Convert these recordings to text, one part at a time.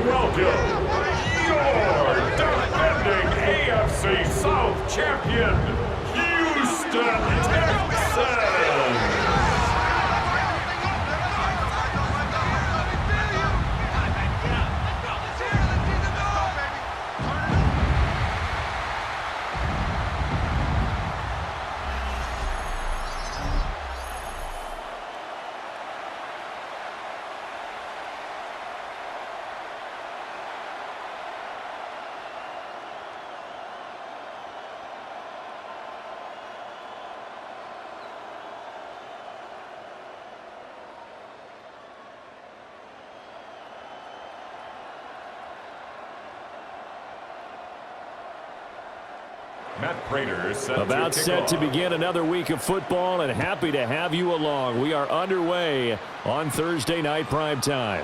welcome your defending AFC South champion, Houston Texans. About set to begin another week of football, and happy to have you along. We are underway on Thursday night primetime.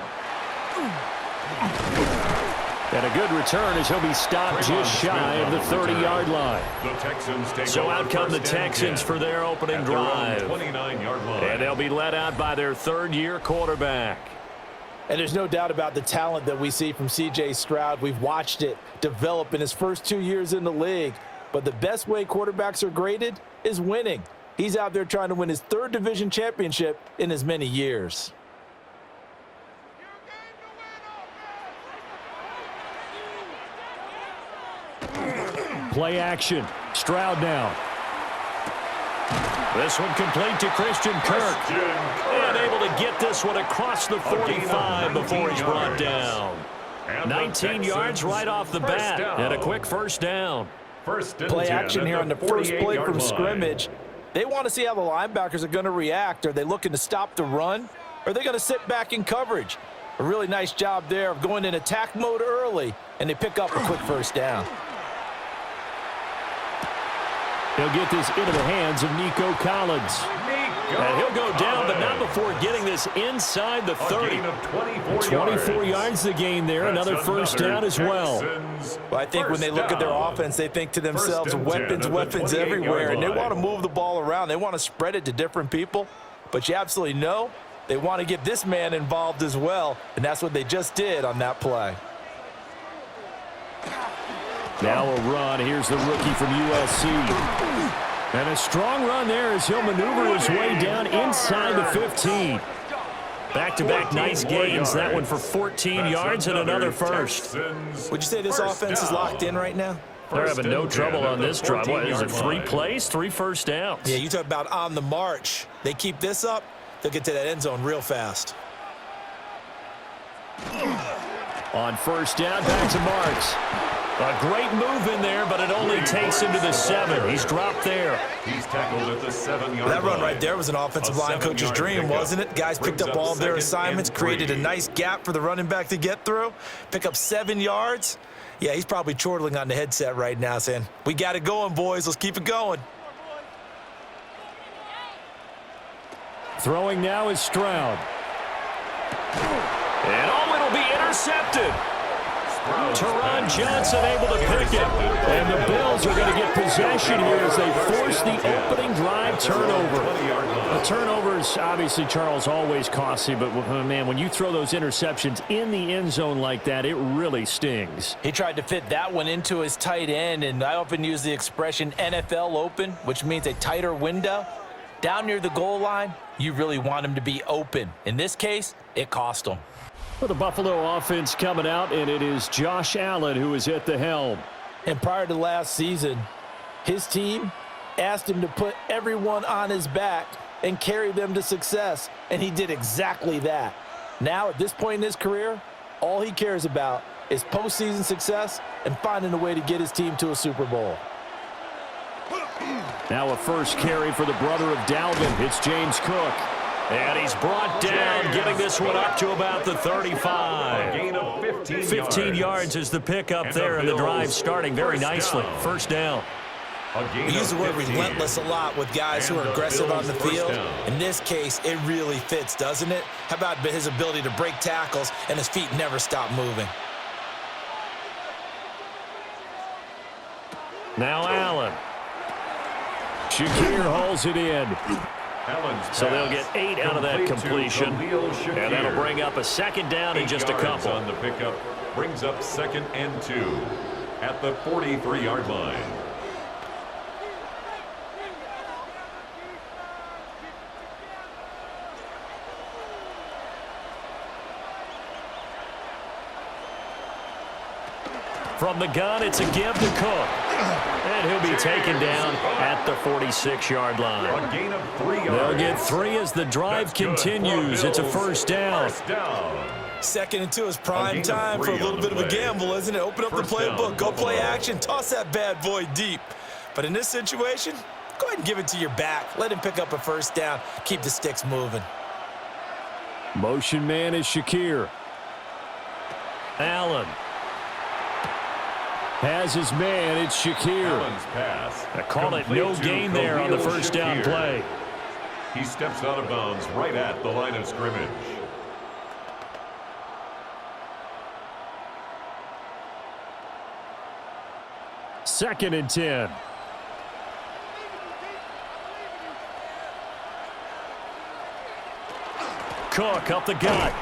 And a good return as he'll be stopped just shy of the 30-yard line. So out come the Texans for their opening drive. And they'll be led out by their third-year quarterback. And there's no doubt about the talent that we see from C.J. Stroud. We've watched it develop in his first 2 years in the league. But the best way quarterbacks are graded is winning. He's out there trying to win his third division championship in as many years. Play action. Stroud now. This one complete to Christian Kirk. And able to get this one across the 45 before he's brought down. 19 yards right off the bat and a quick first down. Play action here on the first play from scrimmage. They want to see how the linebackers are going to react. Are they looking to stop the run? Or are they going to sit back in coverage? A really nice job there of going in attack mode early, and they pick up a quick first down. He'll get this into the hands of Nico Collins. And he'll go down, but not before getting this inside the 30. 24 yards the gain there. Another first down as well. Well, I think when they look at their offense, they think to themselves, weapons everywhere. And they want to move the ball around. They want to spread it to different people. But you absolutely know they want to get this man involved as well. And that's what they just did on that play. Now a run. Here's the rookie from USC. And a strong run there as he'll maneuver his way down inside the 15. Back-to-back nice gains. That one for 14 yards and another first. Would you say this offense is locked in right now? They're having no trouble on this drive. What is it, 3 plays, 3 first downs? Yeah, you talk about on the march. They keep this up, they'll get to that end zone real fast. On first down, back to Marks. A great move in there, but it only takes him to the 7. He's dropped there. He's tackled at the 7-yard line. That run right there was an offensive line coach's dream, wasn't it? Guys picked up all of their assignments, created a nice gap for the running back to get through, pick up 7 yards. Yeah, he's probably chortling on the headset right now saying, we got it going, boys. Let's keep it going. Throwing now is Stroud. And it'll be intercepted. Teron Johnson able to pick it. And the Bills are going to get possession here as they force the opening drive turnover. The turnovers, obviously, Charles, always costly. But, man, when you throw those interceptions in the end zone like that, it really stings. He tried to fit that one into his tight end. And I often use the expression NFL open, which means a tighter window. Down near the goal line, you really want him to be open. In this case, it cost him. For the Buffalo offense coming out, and it is Josh Allen who is at the helm. And prior to last season, his team asked him to put everyone on his back and carry them to success, and he did exactly that. Now, at this point in his career, all he cares about is postseason success and finding a way to get his team to a Super Bowl. Now a first carry for the brother of Dalvin. It's James Cook. And he's brought down, getting this one up to about the 35. 15 yards is the pickup there, and the drive starting very nicely. First down. We use the word relentless a lot with guys who are aggressive on the field. In this case, it really fits, doesn't it? How about his ability to break tackles and his feet never stop moving? Now Allen. Shakir hauls it in. So they'll get 8 out of that completion. And that'll bring up a second down in just a couple. On the pickup. brings up 2nd and 2 at the 43-yard line. From the gun, it's a give to Cook. And he'll be taken down at the 46-yard line. A gain of 3 yards. They'll get 3 as the drive continues. It's a first down. 2nd and 2 is prime time for a little bit of a gamble, isn't it? Open up the playbook, go play action, toss that bad boy deep. But in this situation, go ahead and give it to your back. Let him pick up a first down. Keep the sticks moving. Motion man is Shakir. Allen has his man. It's Shakir. Allen's pass. I call it no gain there on the first down play. He steps out of bounds right at the line of scrimmage. Second and 10. Cook up the gut.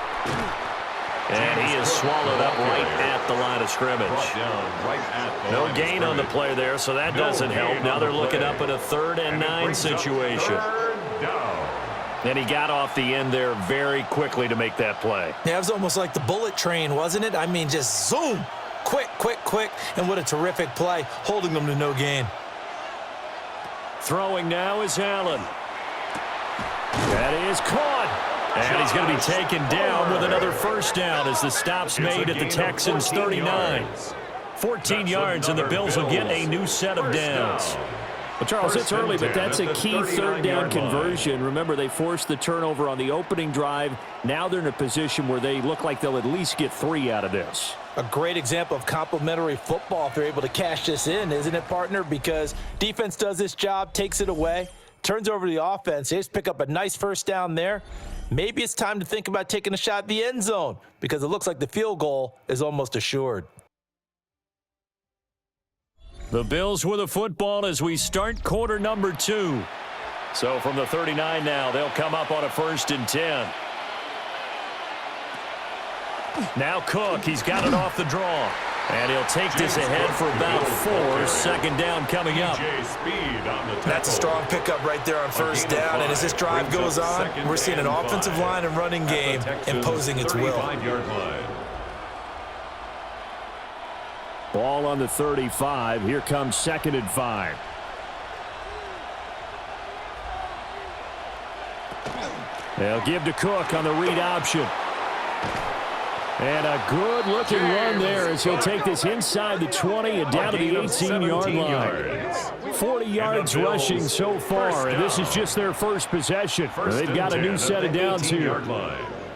And he is swallowed up right at the line of scrimmage. No gain on the play there, so that doesn't help. Now they're looking up at a 3rd and 9 situation. And he got off the end there very quickly to make that play. Yeah, it was almost like the bullet train, wasn't it? I mean, just zoom. Quick, quick, quick. And what a terrific play, holding them to no gain. Throwing now is Allen. That is caught. And he's going to be taken down with another first down as the stop's made at the Texans' 39. 14 yards, and the Bills will get a new set of downs. Well, Charles, it's early, but that's a key 3rd down conversion. Remember, they forced the turnover on the opening drive. Now they're in a position where they look like they'll at least get 3 out of this. A great example of complementary football if they're able to cash this in, isn't it, partner? Because defense does this job, takes it away, turns over to the offense. They just pick up a nice first down there. Maybe it's time to think about taking a shot at the end zone because it looks like the field goal is almost assured. The Bills with a football as we start quarter number 2. So from the 39 now, they'll come up on a 1st and 10. Now Cook, he's got it off the draw. And he'll take this ahead for about 4. 2nd down coming up. That's a strong pickup right there on first down. And as this drive goes on, we're seeing an offensive line and running game imposing its will. Ball on the 35. Here comes 2nd and 5. They'll give to Cook on the read option. And a good-looking run there as he'll take this inside the 20 and down to the 18-yard line. 40 yards rushing so far, and this is just their first possession. They've got a new set of downs here.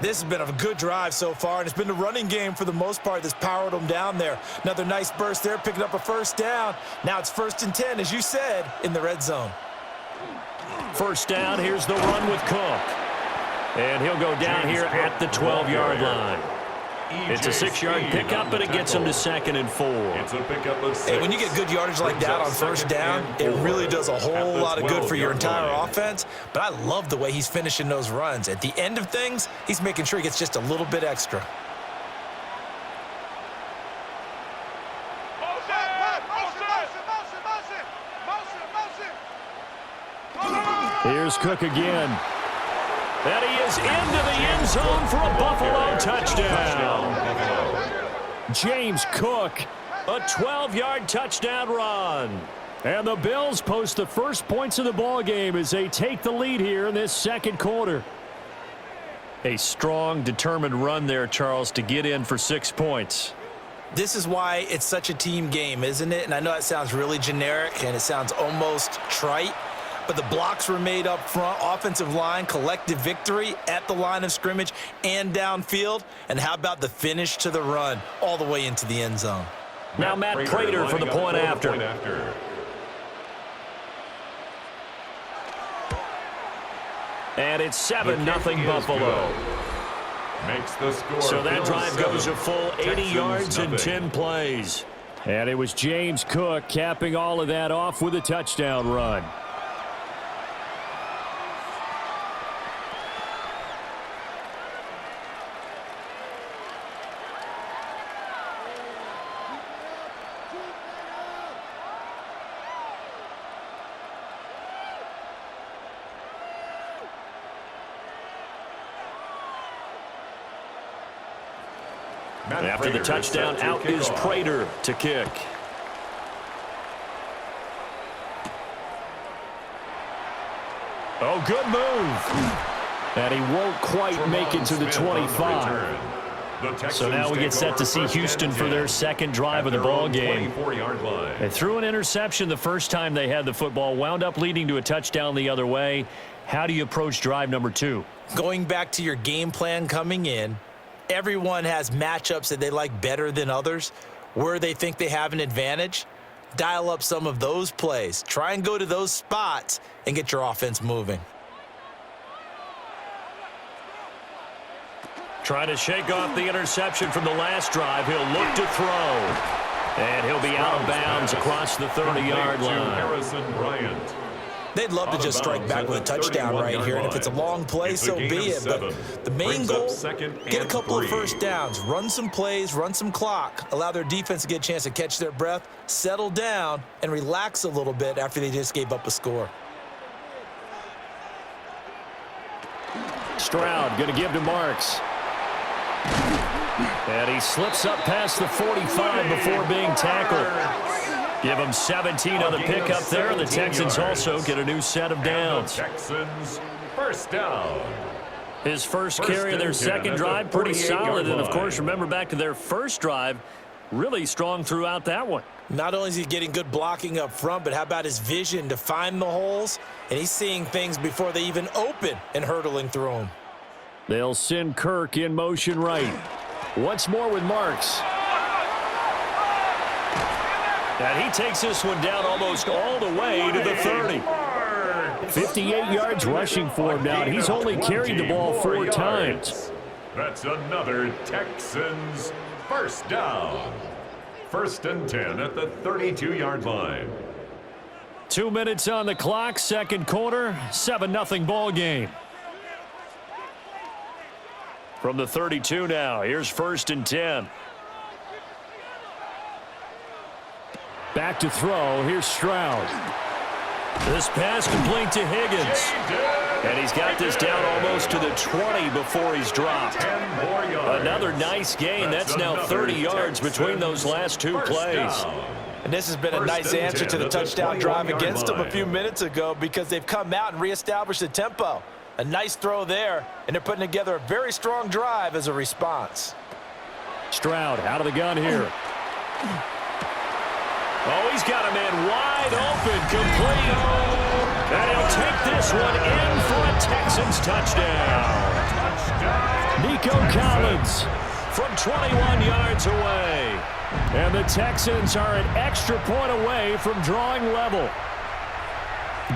This has been a good drive so far, and it's been the running game for the most part that's powered them down there. Another nice burst there, picking up a first down. Now it's 1st and 10, as you said, in the red zone. First down, here's the run with Cook. And he'll go down here at the 12-yard line. It's a 6-yard pickup, but it gets him to 2nd and 4. It's a pickup of 6. Hey, when you get good yardage like that on first down, it really does a whole lot of good for your entire offense. But I love the way he's finishing those runs. At the end of things, he's making sure he gets just a little bit extra. Here's Cook again. And he is into the end zone for a Buffalo touchdown. James Cook, a 12-yard touchdown run. And the Bills post the first points of the ballgame as they take the lead here in this 2nd quarter. A strong, determined run there, Charles, to get in for 6 points. This is why it's such a team game, isn't it? And I know it sounds really generic and it sounds almost trite, but the blocks were made up front, offensive line, collective victory at the line of scrimmage and downfield. And how about the finish to the run all the way into the end zone? Now Matt Prater for the point after. And it's 7-0 Buffalo. Makes the score. So that drive goes a full 80 yards in 10 plays. And it was James Cook capping all of that off with a touchdown run. After the touchdown, out is Prater to kick. Oh, good move. And he won't quite make it to the 25. So now we get set to see Houston for their second drive of the ball game. They threw an interception the first time they had the football, wound up leading to a touchdown the other way. How do you approach drive number 2? Going back to your game plan coming in, everyone has matchups that they like better than others, where they think they have an advantage. Dial up some of those plays. Try and go to those spots and get your offense moving. Trying to shake off the interception from the last drive. He'll look to throw. And he'll be out of bounds across the 30-yard line. They'd love to just strike back with a touchdown right here, and if it's a long play, so be it. But the main goal, get a couple of first downs, run some plays, run some clock, allow their defense to get a chance to catch their breath, settle down, and relax a little bit after they just gave up a score. Stroud going to give to Marks. And he slips up past the 45 before being tackled. Give him 17 on the pickup there, and the Texans also get a new set of downs. Texans first down. His first carry of their second drive, pretty solid. And, of course, remember back to their first drive, really strong throughout that one. Not only is he getting good blocking up front, but how about his vision to find the holes? And he's seeing things before they even open and hurdling through them. They'll send Kirk in motion right. Once more with Marks. And he takes this one down almost all the way to the 30. 58 yards rushing for him now. He's only carried the ball 4 times. That's another Texans first down. 1st and 10 at the 32-yard line. 2 minutes on the clock, second quarter, 7-0 ball game. From the 32 now, here's 1st and 10. Back to throw. Here's Stroud. This pass complete to Higgins. And he's got this down almost to the 20 before he's dropped. Another nice gain. That's now 30 yards between those last 2 plays. And this has been a nice answer to the touchdown drive against them a few minutes ago, because they've come out and reestablished the tempo. A nice throw there, and they're putting together a very strong drive as a response. Stroud out of the gun here. Oh, he's got a man wide open, complete. And he'll take this one in for a Texans touchdown. Nico Collins from 21 yards away. And the Texans are an extra point away from drawing level.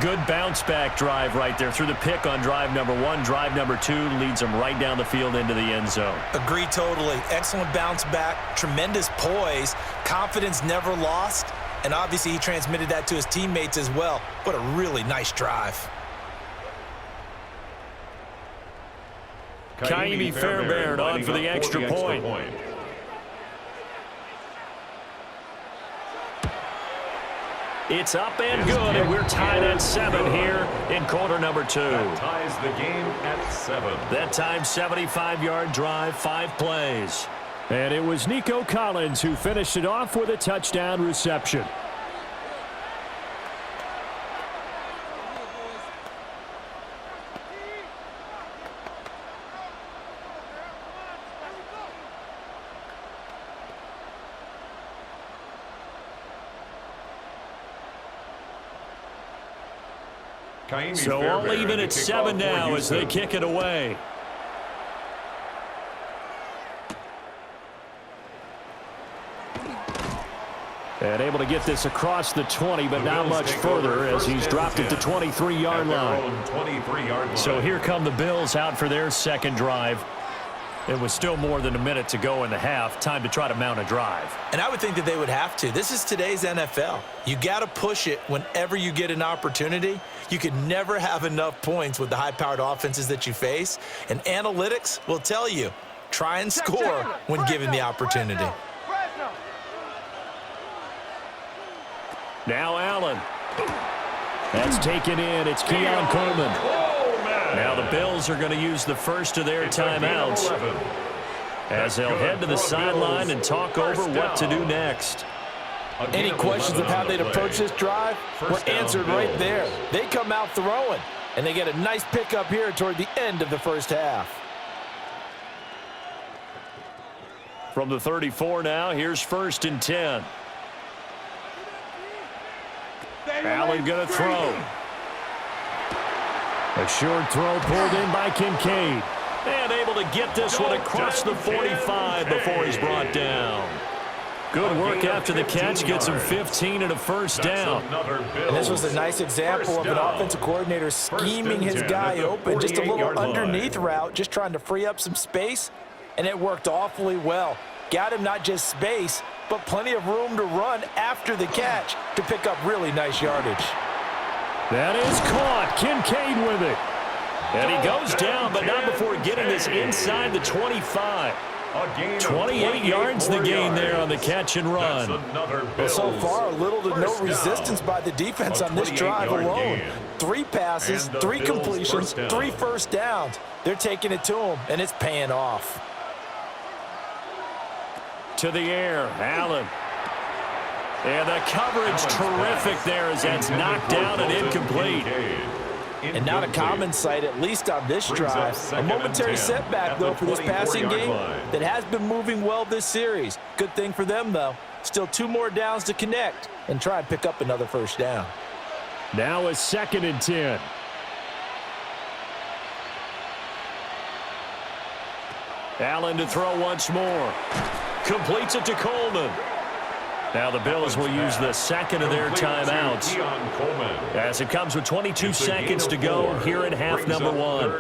Good bounce-back drive right there through the pick on drive number 1. Drive number 2 leads them right down the field into the end zone. Agree totally. Excellent bounce back, tremendous poise, confidence never lost, and obviously he transmitted that to his teammates as well. What a really nice drive. Kaimi Fairbairn on for the extra point. It's up and good, and we're tied at 7 here in quarter number 2. That ties the game at 7. That time, 75-yard drive, 5 plays. And it was Nico Collins who finished it off with a touchdown reception. So all even at 7 now as they kick it away. And able to get this across the 20, but not much further as he's dropped it to 23-yard line. So here come the Bills out for their second drive. It was still more than a minute to go in the half. Time to try to mount a drive. And I would think that they would have to. This is today's NFL. You got to push it whenever you get an opportunity. You can never have enough points with the high-powered offenses that you face. And analytics will tell you, try and score when given the opportunity. Now Allen. That's taken in. It's Keon Coleman. Now the Bills are going to use the first of their timeouts. as they'll head to the sideline and talk over what to do next. Any questions of how they'd approach this drive were answered right there. They come out throwing, and they get a nice pickup here toward the end of the first half. From the 34 now, here's 1st and 10. Allen going to throw. A short throw pulled in by Kincaid. And able to get this one across the 45 before he's brought down. Good work after the catch. Gets him 15 and a first down. And this was a nice example of an offensive coordinator scheming his guy open. Just a little underneath route, just trying to free up some space. And it worked awfully well. Got him not just space, but plenty of room to run after the catch to pick up really nice yardage. That is caught. Kincaid with it. And he goes down, but not before getting this inside the 25. 28 yards the gain there on the catch and run. Well, so far, little to no resistance by the defense on this drive alone. 3 passes, 3 completions, 3 first downs. They're taking it to him, and it's paying off. To the air, Allen. And the coverage terrific there as that's knocked down and incomplete. And not a common sight, at least on this drive. A momentary setback, though, for this passing game that has been moving well this series. Good thing for them, though. Still 2 more downs to connect and try and pick up another first down. Now a 2nd and 10. Allen to throw once more. Completes it to Coleman. Now the Bills will use the second of their timeouts as it comes with 22 seconds to go here in half number 1.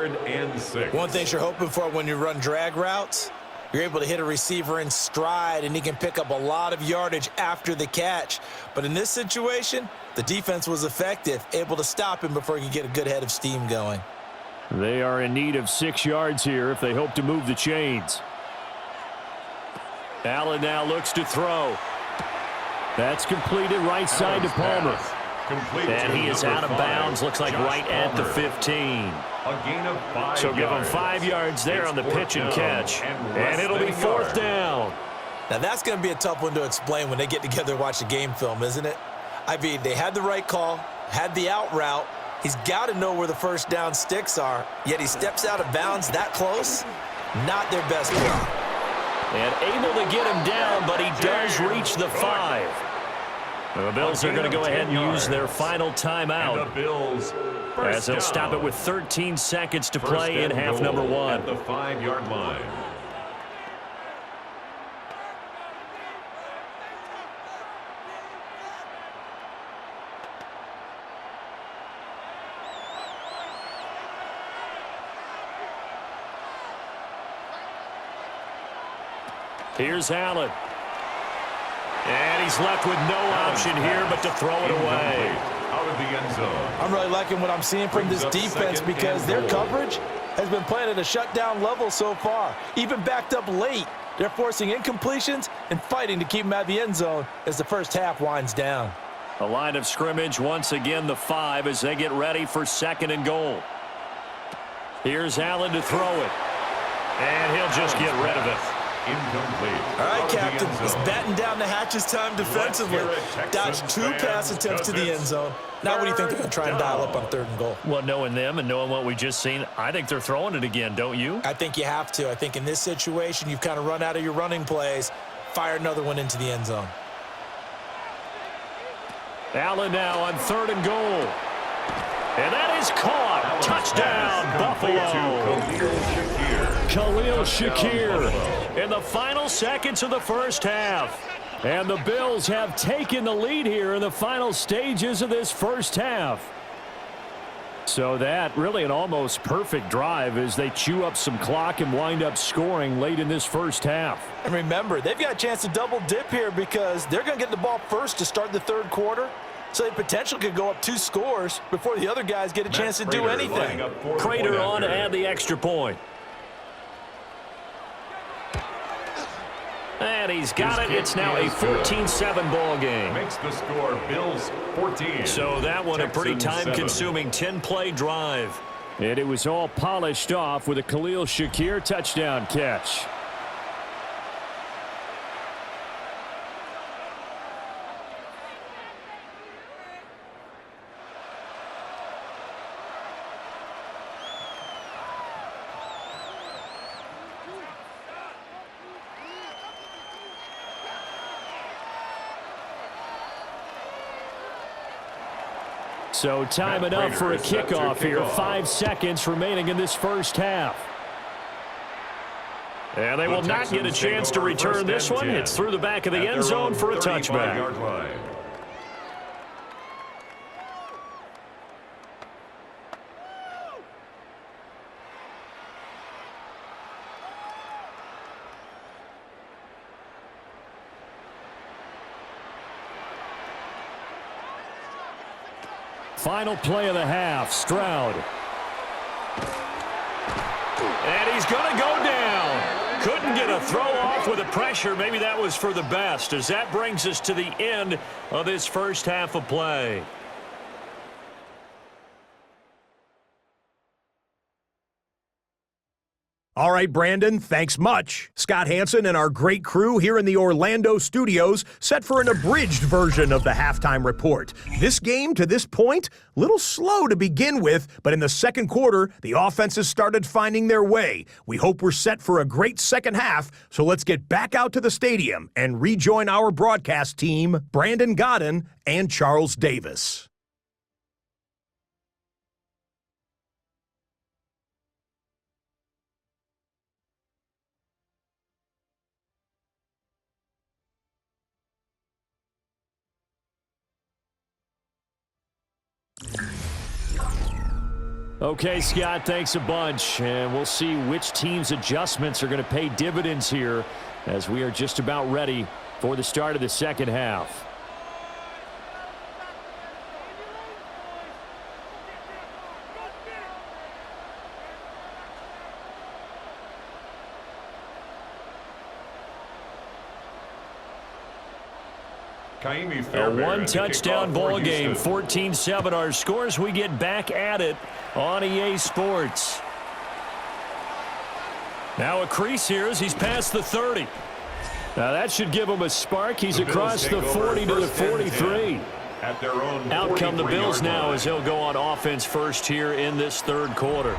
One thing you're hoping for when you run drag routes, you're able to hit a receiver in stride and he can pick up a lot of yardage after the catch. But in this situation, the defense was effective, able to stop him before he could get a good head of steam going. They are in need of 6 yards here if they hope to move the chains. Allen now looks to throw. That's completed right side to Palmer. And he is out of bounds, looks like right at the 15. So give him 5 yards there on the pitch and catch. And it'll be 4th down. Now that's going to be a tough one to explain when they get together and watch the game film, isn't it? I mean, they had the right call, had the out route. He's got to know where the first down sticks are, yet he steps out of bounds that close. Not their best play. And able to get him down, but he does reach the 5. The Bills are going to go ahead and use their final timeout as they'll stop it with 13 seconds to play in half number 1. At the 5-yard line. Here's Allen. And he's left with no option here but to throw it away. Out of the end zone. I'm really liking what I'm seeing from this defense because their coverage has been playing at a shutdown level so far. Even backed up late, they're forcing incompletions and fighting to keep them out of the end zone as the first half winds down. The line of scrimmage once again the 5 as they get ready for 2nd and goal. Here's Allen to throw it. And he'll just get rid of it. Incomplete. All right, Captain. It's batten down the hatches time defensively. Dodged 2 pass attempts to the end zone. Now what do you think they're going to try and dial up on 3rd and goal? Well, knowing them and knowing what we just seen, I think they're throwing it again, don't you? I think you have to. I think in this situation, you've kind of run out of your running plays. Fire another one into the end zone. Allen now on 3rd and goal. And that is caught. Touchdown, Buffalo. Khalil Shakir in the final seconds of the first half. And the Bills have taken the lead here in the final stages of this first half. So that really an almost perfect drive as they chew up some clock and wind up scoring late in this first half. And remember, they've got a chance to double dip here because they're going to get the ball first to start the 3rd quarter. So they potentially could go up 2 scores before the other guys get a chance to do anything. Prater on to add the extra point. And he's got it. It's now a 14-7 ball game. Makes the score Bills 14. So that one a pretty time-consuming 10-play drive. And it was all polished off with a Khalil Shakir touchdown catch. So time enough for a kickoff here. 5 seconds remaining in this first half. And they will not get a chance to return this one. It's through the back of the end zone for a touchback. Final play of the half, Stroud. And he's going to go down. Couldn't get a throw off with the pressure. Maybe that was for the best, as that brings us to the end of this first half of play. All right, Brandon, thanks much. Scott Hansen and our great crew here in the Orlando studios set for an abridged version of the halftime report. This game, to this point, a little slow to begin with, but in the second quarter, the offenses started finding their way. We hope we're set for a great second half, so let's get back out to the stadium and rejoin our broadcast team, Brandon Godden and Charles Davis. Okay, Scott, thanks a bunch. And we'll see which team's adjustments are going to pay dividends here as we are just about ready for the start of the second half. A one-touchdown ball game, 14-7 our scores. We get back at it on EA Sports. Now a crease here as he's past the 30. Now that should give him a spark. He's across the 40 to the 43. Out come the Bills now as he'll go on offense first here in this third quarter.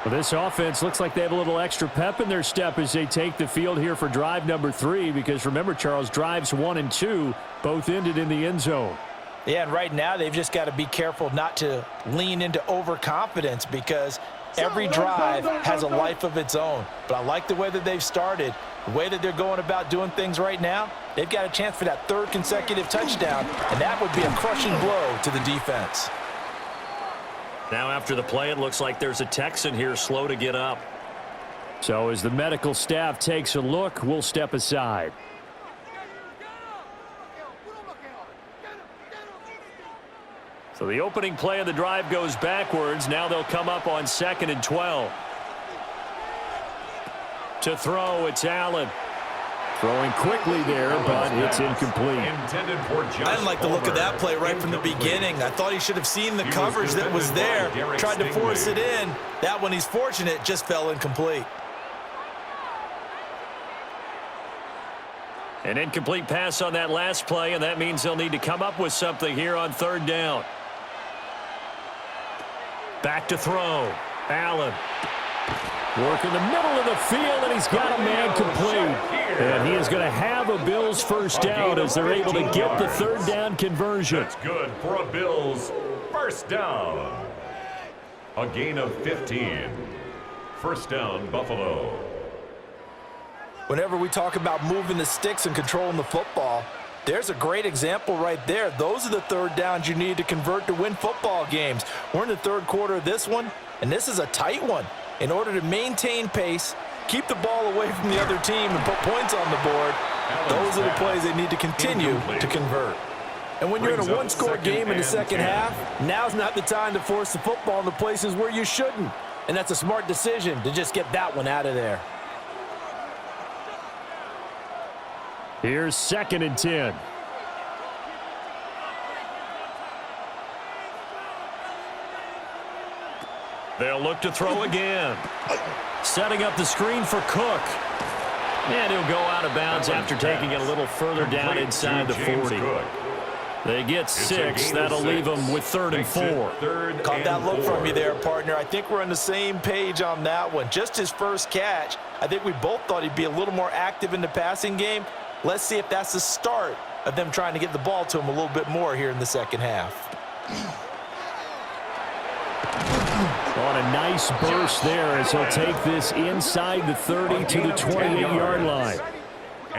Well, this offense looks like they have a little extra pep in their step as they take the field here for drive number 3, because remember, Charles, drives 1 and 2 both ended in the end zone. Yeah, and right now they've just got to be careful not to lean into overconfidence, because every drive has a life of its own. But I like the way that they've started, the way that they're going about doing things right now. They've got a chance for that third consecutive touchdown, and that would be a crushing blow to the defense. Now after the play, it looks like there's a Texan here slow to get up. So as the medical staff takes a look, we'll step aside. So the opening play of the drive goes backwards. Now they'll come up on 2nd and 12. To throw, it's Allen. Throwing quickly there, but it's incomplete. I didn't like the look of that play right from the beginning. I thought he should have seen the coverage that was there, tried to force it in. That one, he's fortunate, just fell incomplete. An incomplete pass on that last play, and that means they'll need to come up with something here on 3rd down. Back to throw. Allen. Work in the middle of the field, and he's got a man complete. And he is going to have a Bills first down as they're able to get the 3rd down conversion. That's good for a Bills first down. A gain of 15. First down, Buffalo. Whenever we talk about moving the sticks and controlling the football, there's a great example right there. Those are the 3rd downs you need to convert to win football games. We're in the 3rd quarter of this one, and this is a tight one. In order to maintain pace, keep the ball away from the other team, and put points on the board, those are the plays they need to continue to convert. And when you're in a one-score game in the second half, now's not the time to force the football in the places where you shouldn't. And that's a smart decision to just get that one out of there. Here's 2nd and 10. They'll look to throw again. Setting up the screen for Cook. And he'll go out of bounds after taking it a little further down inside the 40. They get 6. That'll leave them with 3rd and 4. Caught that look from you there, partner. I think we're on the same page on that one. Just his first catch, I think we both thought he'd be a little more active in the passing game. Let's see if that's the start of them trying to get the ball to him a little bit more here in the second half. on a nice burst there as he'll take this inside the 30 to the 28-yard line.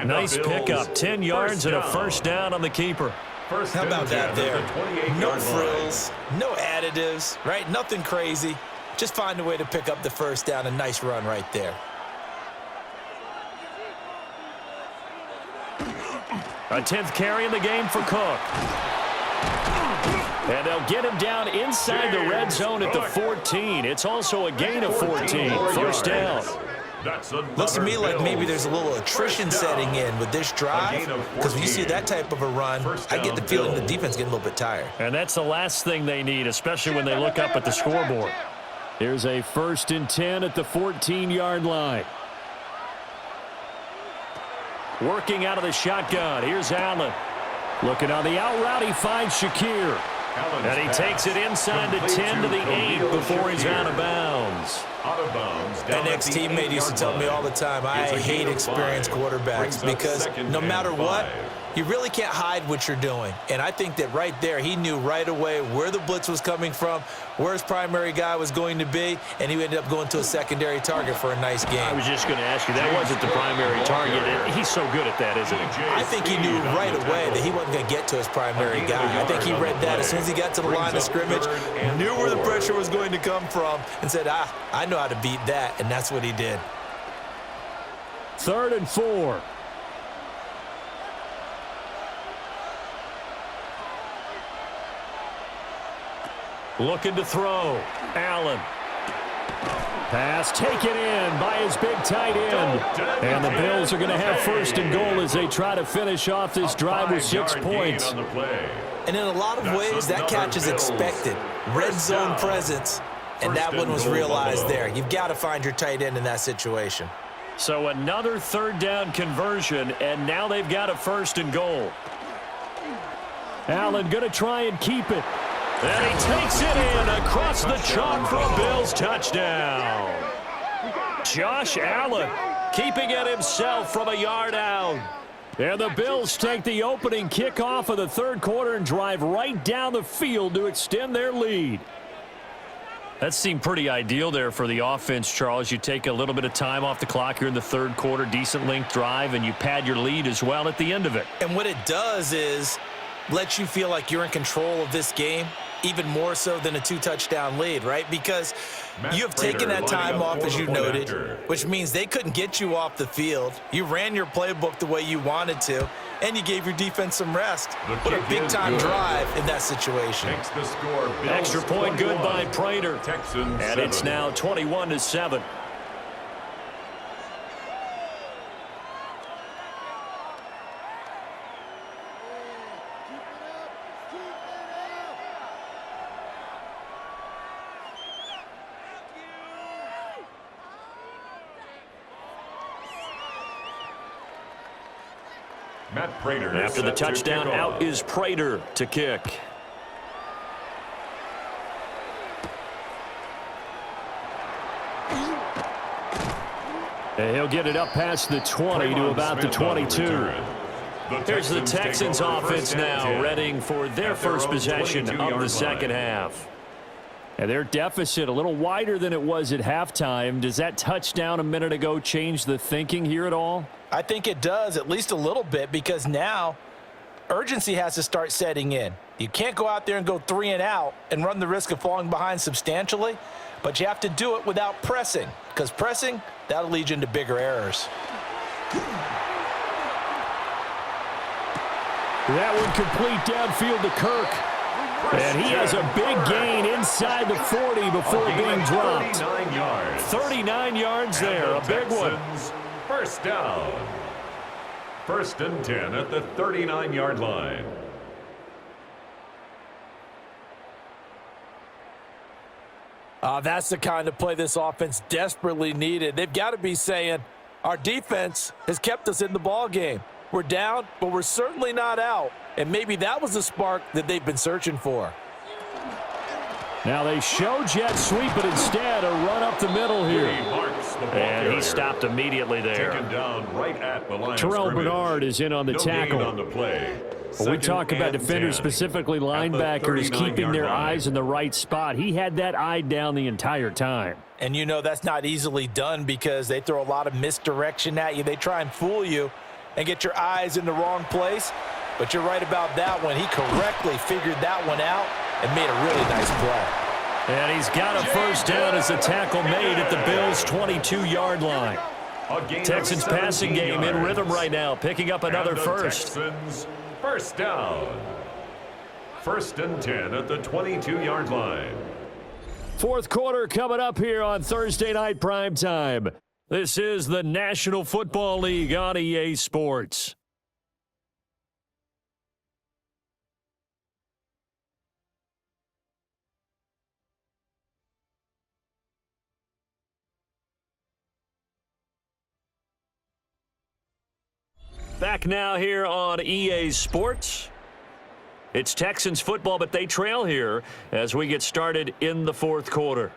Nice pickup, 10 yards and a first down on the keeper. How about that there? No frills, no additives, right? Nothing crazy. Just find a way to pick up the first down. A nice run right there. A 10th carry in the game for Cook. And they'll get him down inside the red zone at the 14. It's also a gain of 14. First down. Looks to me like maybe there's a little attrition setting in with this drive, because when you see that type of a run, I get the feeling the defense getting a little bit tired. And that's the last thing they need, especially when they look up at the scoreboard. Here's a 1st and 10 at the 14-yard line. Working out of the shotgun. Here's Allen. Looking on the out route, he finds Shakir. And he takes it inside the 10 to the 8 before he's out of bounds. An ex-teammate used to tell me all the time, I hate experienced quarterbacks because no matter what, you really can't hide what you're doing. And I think that right there, he knew right away where the blitz was coming from, where his primary guy was going to be, and he ended up going to a secondary target for a nice game. I was just going to ask you, that wasn't the primary target. He's so good at that, isn't he? I think he knew right away that he wasn't going to get to his primary guy. I think he read that as soon as he got to the line of scrimmage, knew where the pressure was going to come from, and said, I know how to beat that, and that's what he did. 3rd and 4. Looking to throw. Allen. Pass taken in by his big tight end. And the Bills are going to have 1st and goal as they try to finish off this drive with 6 points. And in a lot of ways, that catch is expected. Red zone presence. And that one was realized there. You've got to find your tight end in that situation. So another 3rd down conversion, and now they've got a 1st and goal. Allen going to try and keep it. And he takes it in across the chalk for a Bills touchdown. Josh Allen keeping it himself from a yard out. And the Bills take the opening kickoff of the 3rd quarter and drive right down the field to extend their lead. That seemed pretty ideal there for the offense, Charles. You take a little bit of time off the clock here in the 3rd quarter, decent length drive, and you pad your lead as well at the end of it. And what it does is let you feel like you're in control of this game, even more so than a 2-touchdown lead, right? Because you have taken that time off, as you noted, which means they couldn't get you off the field. You ran your playbook the way you wanted to, and you gave your defense some rest. What a big-time drive in that situation. Extra point good by Prater. And it's now 21-7. After the touchdown, out is Prater to kick. And he'll get it up past the 20 to about the 22. Here's the Texans offense now, readying for their first possession of the 2nd half. And their deficit a little wider than it was at halftime. Does that touchdown a minute ago change the thinking here at all? I think it does, at least a little bit, because now urgency has to start setting in. You can't go out there and go 3 and out and run the risk of falling behind substantially, but you have to do it without pressing, because pressing, that'll lead you into bigger errors. That one complete downfield to Kirk. And he has a big gain inside the 40 before being dropped. 39 yards there, a big one. First down. 1st and 10 at the 39-yard line. That's the kind of play this offense desperately needed. They've got to be saying, our defense has kept us in the ball game. We're down, but we're certainly not out. And maybe that was the spark that they've been searching for. Now they show jet sweep, but instead a run up the middle here. And he stopped immediately there. Taken down right at the line of Terrell scrimmage. Bernard is in on the No tackle. gain on the play. When we talk Second about and defenders, 10 specifically at the linebackers, keeping 39-yard their line. eyes in the right spot. He had that eye down the entire time. And you know that's not easily done because they throw a lot of misdirection at you. They try and fool you and get your eyes in the wrong place. But you're right about that one. He correctly figured that one out and made a really nice play. And he's got a first down as the tackle made at the Bills' 22-yard line. Texans passing game in rhythm right now, picking up another first. Texans first down. First and 10 at the 22-yard line. Fourth quarter coming up here on Thursday Night Primetime. This is the National Football League on EA Sports. Back now here on EA Sports. It's Texans football, but they trail here as we get started in the fourth quarter.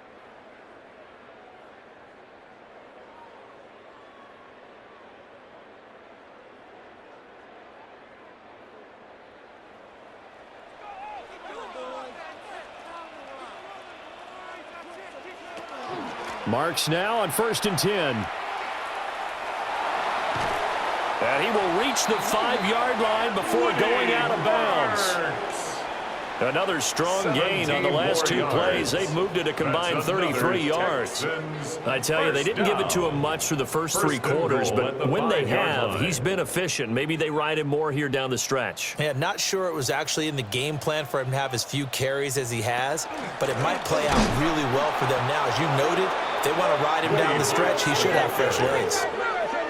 Marks now on 1st and 10. And he will reach the 5-yard line before going out of bounds. Another strong gain on the last two plays. They've moved it a combined 33 yards. I tell you, they didn't give it to him much for the first three quarters, but when they have, he's been efficient. Maybe they ride him more here down the stretch. Yeah, not sure it was actually in the game plan for him to have as few carries as he has, but it might play out really well for them now. As you noted, if they want to ride him down the stretch, he should have fresh legs.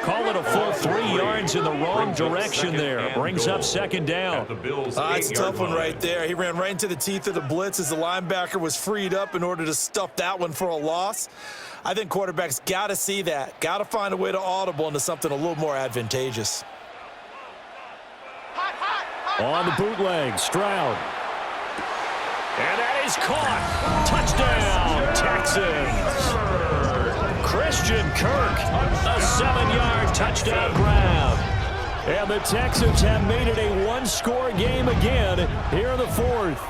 Call it a full 3 yards in the wrong direction there. Brings up second down. It's a tough one right there. He ran right into the teeth of the blitz as the linebacker was freed up in order to stuff that one for a loss. I think quarterbacks got to see that. Got to find a way to audible into something a little more advantageous. On the bootleg, Stroud. And that is caught. Touchdown, Texans. Christian Kirk, a 7-yard touchdown grab. And the Texans have made it a one-score game again here in the fourth.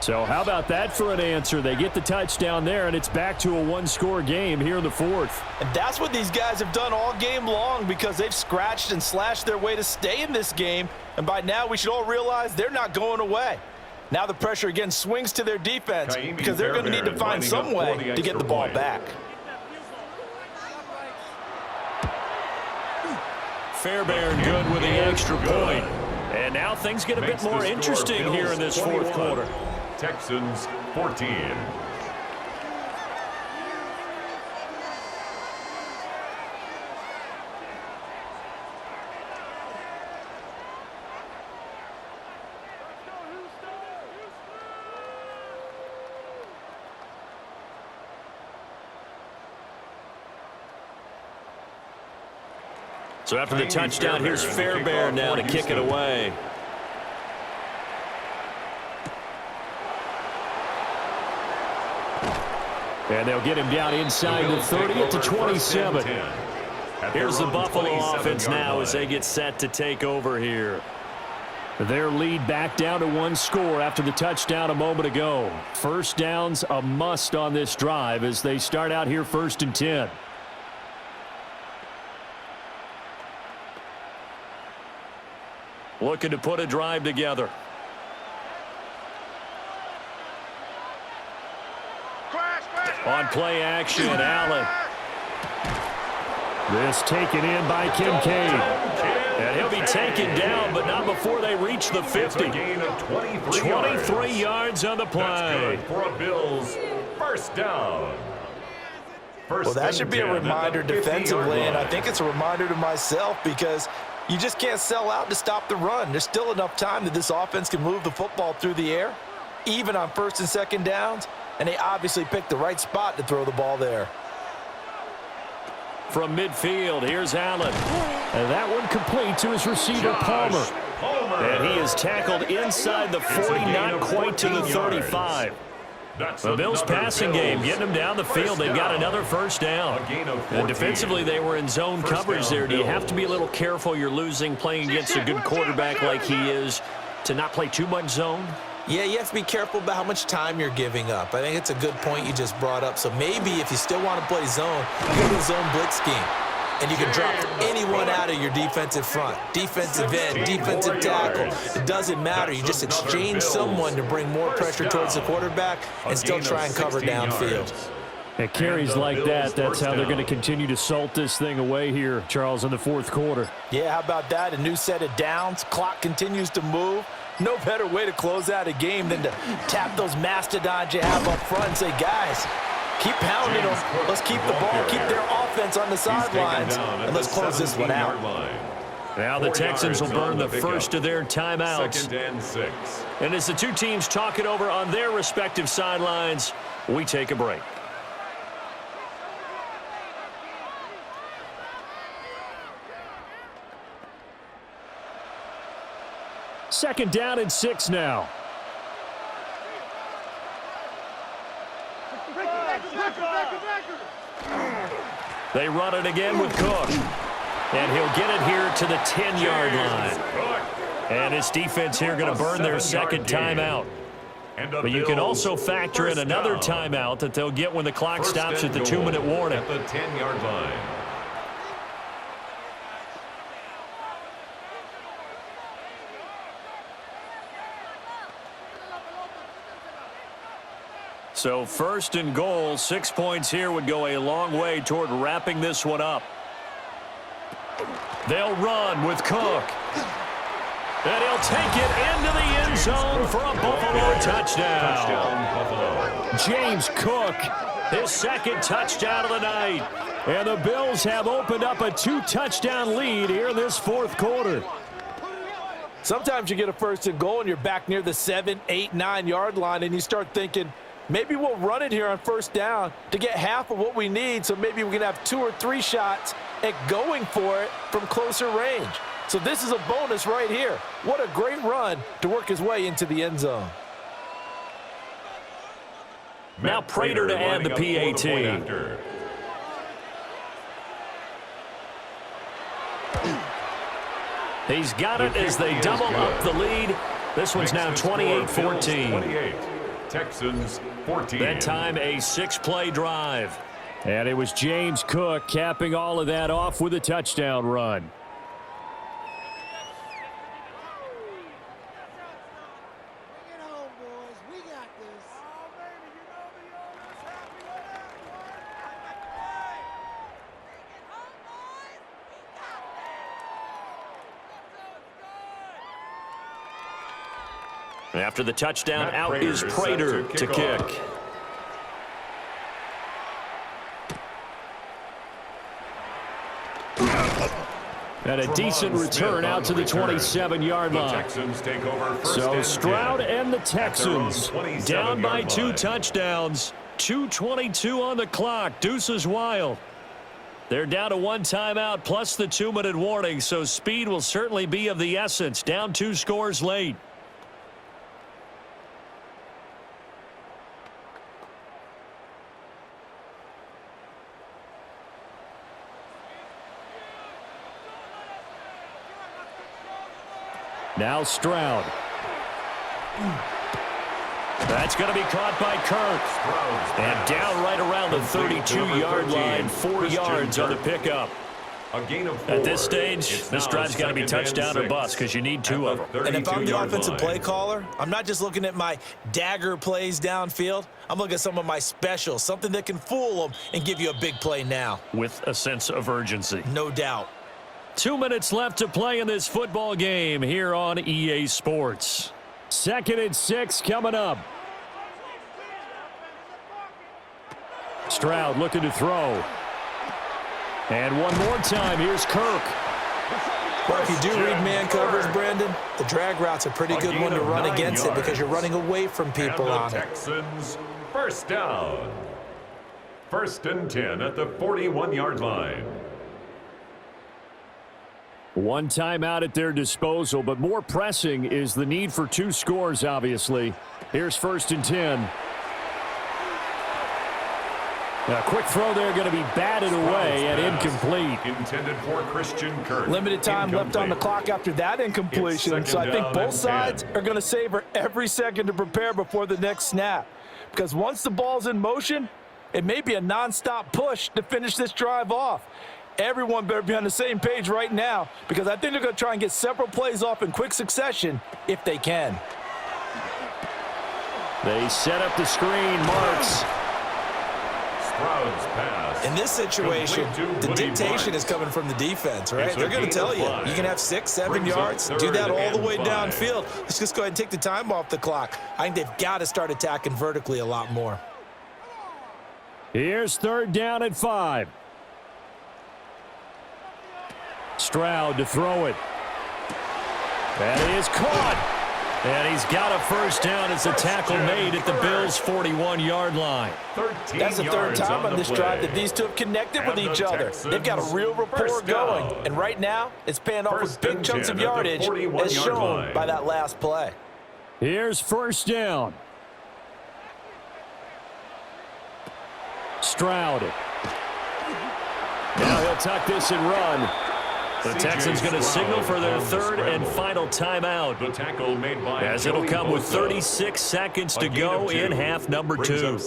So how about that for an answer? They get the touchdown there, and it's back to a one-score game here in the fourth. And that's what these guys have done all game long because they've scratched and slashed their way to stay in this game. And by now, we should all realize they're not going away. Now the pressure again swings to their defense because they're going to need to find some way to get the ball back. Fairbairn good with the extra point. And now things get a bit more interesting here in this fourth quarter. Texans 14. So after the touchdown, here's Fairbairn now to kick it away. And they'll get him down inside the 30 at the 27. Here's the Buffalo offense now as they get set to take over here. Their lead back down to one score after the touchdown a moment ago. First down's a must on this drive as they start out here 1st and 10. Looking to put a drive together. On play action, Allen. This taken in by Kincaid. And he'll be taken down, but not before they reach the 50. 23 yards on the play. For a Bills first down. Well, that should be a reminder defensively, and I think it's a reminder to myself because you just can't sell out to stop the run. There's still enough time that this offense can move the football through the air, even on 1st and 2nd downs, and they obviously picked the right spot to throw the ball there. From midfield, here's Allen. And that one complete to his receiver, Palmer. And he is tackled inside the 40, not quite to the 35. The Bills passing game, getting them down the field. They've got another first down. And defensively, they were in zone coverage there. Do you have to be a little careful? You're losing, playing against a good quarterback like he is, to not play too much zone? Yeah, you have to be careful about how much time you're giving up. I think it's a good point you just brought up. So maybe if you still want to play zone, go to the zone blitz scheme. And you can drop anyone out of your defensive front, defensive end, defensive tackle. It doesn't matter. You just exchange someone to bring more pressure towards the quarterback and still try and cover downfield. At carries like that, that's how they're going to continue to salt this thing away here, Charles, in the fourth quarter. Yeah, how about that? A new set of downs. Clock continues to move. No better way to close out a game than to tap those mastodons you have up front and say, guys, keep pounding them. Let's keep the ball, keep their offense on the sidelines, and let's close this one out. Now the Texans will burn the first of their timeouts. And as the two teams talk it over on their respective sidelines, we take a break. Second down and 6 now. They run it again with Cook. And he'll get it here to the 10-yard line. And his defense here going to burn their second timeout. But you can also factor in another timeout that they'll get when the clock stops at the 2-minute warning. At the 10-yard line. So first and goal, 6 points here would go a long way toward wrapping this one up. They'll run with Cook. And he'll take it into the end zone for a Buffalo touchdown. James Cook, his second touchdown of the night. And the Bills have opened up a 2-touchdown lead here in this fourth quarter. Sometimes you get a first and goal and you're back near the 7, 8, 9-yard line and you start thinking, maybe we'll run it here on first down to get half of what we need, so maybe we can have 2 or 3 shots at going for it from closer range. So this is a bonus right here. What a great run to work his way into the end zone. Now Prater to add the PAT. He's got it as they double up the lead. This one's now 28-14. Texans 14. That time a 6-play drive. And it was James Cook capping all of that off with a touchdown run. After the touchdown, out is Prater to kick. And a decent return out to the 27-yard line. So Stroud and the Texans down by 2 touchdowns. 2:22 on the clock. Deuces wild. They're down to 1 timeout plus the 2-minute warning, so speed will certainly be of the essence. Down 2 scores late. Now Stroud. That's going to be caught by Kirk. And down right around the 32-yard line, 4 yards on the pickup. At this stage, this drive's got to be touchdown or bust because you need 2 of them. And if I'm the offensive play caller, I'm not just looking at my dagger plays downfield. I'm looking at some of my specials, something that can fool them and give you a big play now. With a sense of urgency. No doubt. 2 minutes left to play in this football game here on EA Sports. 2nd and 6 coming up. Stroud looking to throw. And one more time, here's Kirk. Well, if you do read man coverage, Brandon, the drag route's a pretty good one to run against it because you're running away from people on it. Texans first down. 1st and 10 at the 41-yard line. 1 timeout at their disposal, but more pressing is the need for 2 scores, obviously. Here's 1st and 10. A quick throw there going to be batted away and incomplete. Intended for Christian Kirk. Limited time left on the clock after that incompletion, so I think both sides are going to savor every second to prepare before the next snap. Because once the ball's in motion, it may be a nonstop push to finish this drive off. Everyone better be on the same page right now, because I think they're going to try and get several plays off in quick succession if they can. They set up the screen. Marks. Sprout's pass. In this situation, the dictation is coming from the defense, right? They're going to tell you, you can have 6, 7 yards, do that all the way downfield. Let's just go ahead and take the time off the clock. I think they've got to start attacking vertically a lot more. Here's 3rd down and 5. Stroud to throw it. That is caught. And he's got a first down. It's a tackle made at the Bills' 41-yard line. That's the 3rd time on this drive that these two have connected with each other. They've got a real rapport going. And right now, it's paying off with big chunks of yardage, as shown by that last play. Here's 1st down. Stroud. Now he'll tuck this and run. The Texans going to signal for their 3rd and final timeout, as it'll come with 36 seconds to go in half number 2.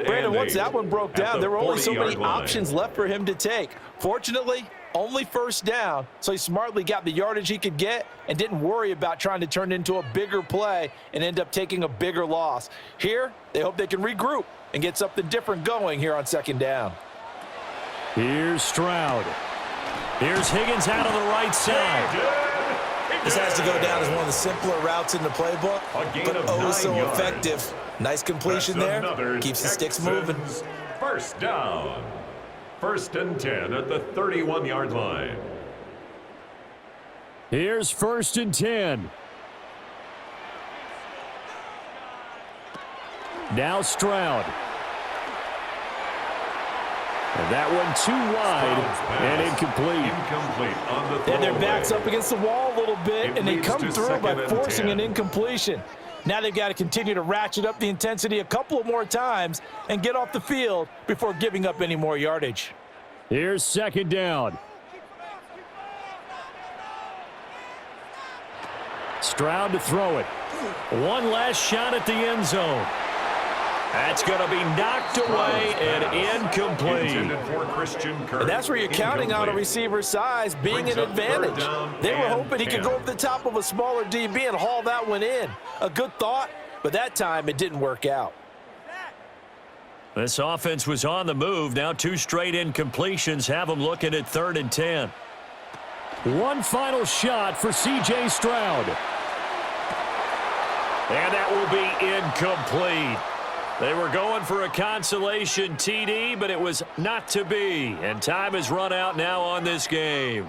Brandon, once that one broke down, there were only so many options left for him to take. Fortunately, only 1st down, so he smartly got the yardage he could get and didn't worry about trying to turn it into a bigger play and end up taking a bigger loss. Here, they hope they can regroup and get something different going here on 2nd down. Here's Stroud. Here's Higgins out on the right side. This has to go down as one of the simpler routes in the playbook, but oh so effective. Nice completion there. Keeps the sticks moving. 1st down. 1st and 10 at the 31-yard line. Here's 1st and 10. Now Stroud. And that one too wide and incomplete. And their back's up against the wall a little bit, and they come through by forcing an incompletion. Now they've got to continue to ratchet up the intensity a couple of more times and get off the field before giving up any more yardage. Here's 2nd down. Stroud to throw it. One last shot at the end zone. That's going to be knocked away and incomplete. And that's where you're counting on a receiver's size being an advantage. They were hoping he could go over the top of a smaller DB and haul that one in. A good thought, but that time it didn't work out. This offense was on the move. Now 2 straight incompletions have them looking at 3rd and 10. One final shot for C.J. Stroud. And that will be incomplete. They were going for a consolation TD, but it was not to be. And time has run out now on this game.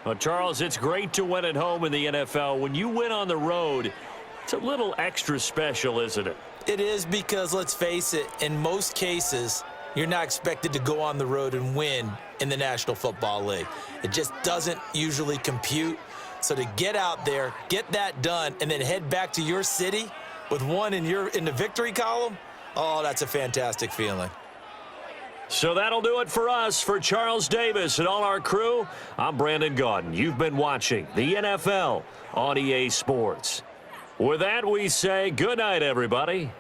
Well, Charles, it's great to win at home in the NFL. When you win on the road, it's a little extra special, isn't it? It is, because, let's face it, in most cases, you're not expected to go on the road and win in the National Football League. It just doesn't usually compute. So to get out there, get that done, and then head back to your city with one in the victory column, oh, that's a fantastic feeling. So that'll do it for us. For Charles Davis and all our crew, I'm Brandon Gaudin. You've been watching the NFL on EA Sports. With that, we say good night, everybody.